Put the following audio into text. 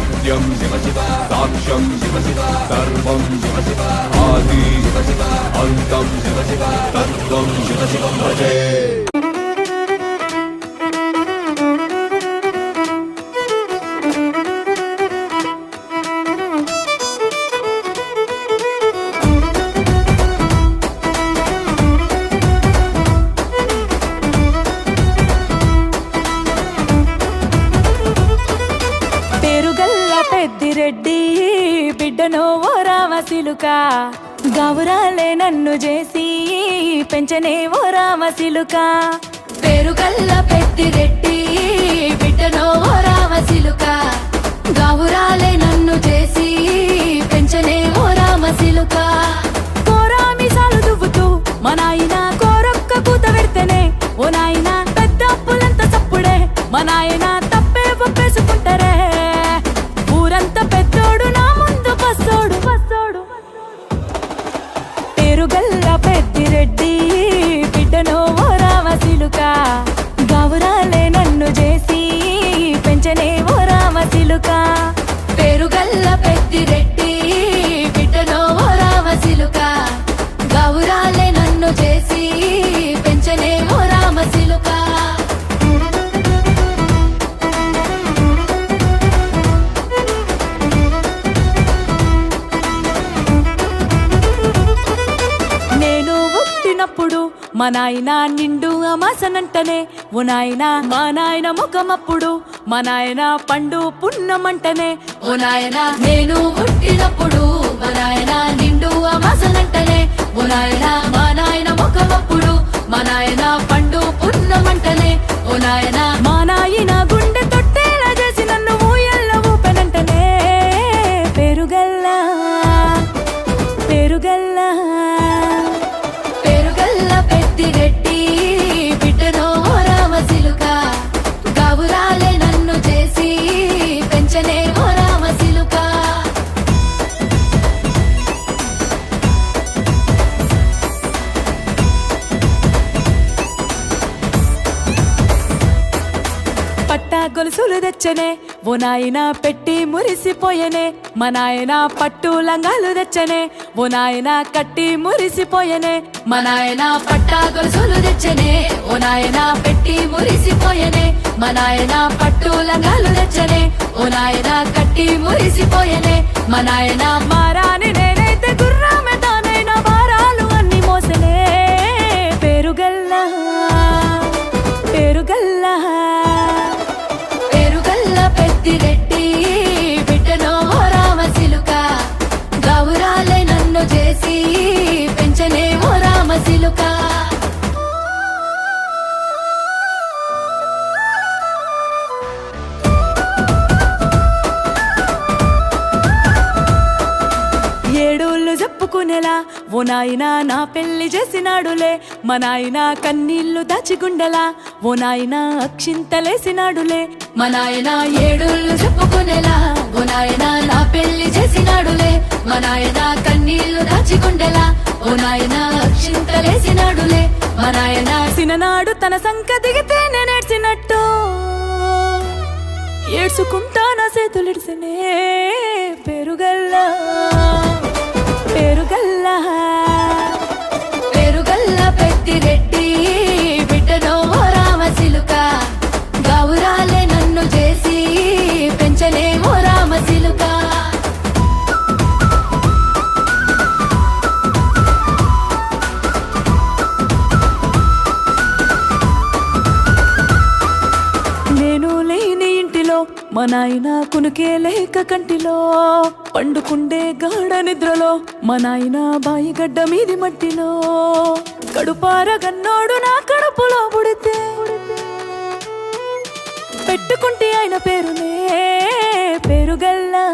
నిత్యం సాక్ష్యం సర్వం ఆది అంతం తత్వం భజే. రెడ్డి బిడ్డనో ఓ రామశిలుక గౌరాలే నన్ను చేసి పెంచనే ఓ రామశిలుక. పేరుగల్ల పెద్దిరెడ్డి బిడ్డనో ఓ రామశిలుక గౌరాలే నన్ను చేసి పెంచనే ఓ రామశిలుక. కోరామిసాలు దువ్వుతూ మా నాయన కోరొక్క కూత పెడితేనే ఓ నాయన పెద్ద అప్పులంత చప్పుడే మా నాయన తప్పే ఒప్పేసుకుంటారే. ఊరంతా పెద్దోడు నా ముందు బస్సోడు బస్సోడు. పేరుగల్ల పెద్దిరెడ్డి బిడ్డనో ఓ రామశిలుక గౌరాలే నన్ను చేసి పెంచనే ఓ రామశిలుక. పేరుగల్ల పెద్దిరెడ్డి బిడ్డనో ఓ రామశిలుక గౌరాలే నన్ను చేసి పెంచనే ఓ రామశిలుక. మా నాయన నిండు అమాసనంటనే ఓ నాయన మా నాయన ముఖమప్పుడు మా నాయన పండు పున్నమంటనే ఓ నాయన నేను పుట్టినప్పుడు మా నాయన నిండు అమాసనంటనే ఓ నాయన మా నాయన ముఖమప్పుడు మా నాయన పండు పున్నమంటనే ఓ నాయన మా నాయన గుండె తొట్టేలా చేసి నన్ను ఊయల్ల ఊపెనంటనే. పేరుగల్లా పేరుగల్లా పెద్దిరెడ్డి బిడ్డనో ఓ రామశిలుక గౌరాలే నన్ను చేసి పెంచనే ఓ రామశిలుక. పట్టా గొలుసులు తెచ్చనే ఓ నాయన పెట్టి మురిసిపోయనే మా నాయన పట్టు లంగాలు తెచ్చనే ఓ నాయన కట్టి మురిసిపోయనే మా నాయన పట్టా గొలుసులు తెచ్చనే ఓ నాయన పెట్టి మురిసిపోయనే మా నాయన పట్టు లంగాలు తెచ్చనే ఓ నాయన కట్టి మురిసిపోయనే మా నాయన. మారాని నేనైతే గుర్రామె తానైనా భారాలు అన్ని మోసనే. పేరుగల్లా పేరుగల్లా పెద్దిరెడ్డి బిడ్డనో ఓ రామశిలుక గౌరాలే నన్ను చేసి పెంచనే ఓ రామశిలుక. ఏడోళ్ళు చెప్పుకునేలా ఓ నాయన నా పెళ్లి చేసినాడులే మా నాయన కన్నీళ్లు దాచిగుండెలా ఓ నాయన అక్షింతలేసినాడులే మా నాయన. ఏడోళ్ళు చెప్పుకునేలా ఓ నాయన నా పెళ్లి చేసినాడులే మా నాయన కన్నీళ్లు దాచిగుండెలా ఓ నాయన అక్షింతలేసినాడులే మా నాయన. సిననాడు తన సంక దిగితే నేనేడ్చినట్టు ఏడ్చుకుంటా నా చేతులిడిసినే. పేరుగల్లా పేరుగల్లా పేరుగల్ల పెద్దిరెడ్డి బిడ్డనో ఓ రామశిలుక గౌరాలే నన్ను చేసి పెంచనే ఓ రామశిలుక. నేను లేని ఇంటిలో మా నాయన కునుకే లేక కంటిలో పండుకుండే గాఢ నిద్రలో మా నాయన బాయిగడ్డ మీది మట్టిలో కడుపారగన్నోడు నా కడుపులో పుడితే పెట్టుకుంటే ఆయన పేరునే. పేరుగల్లా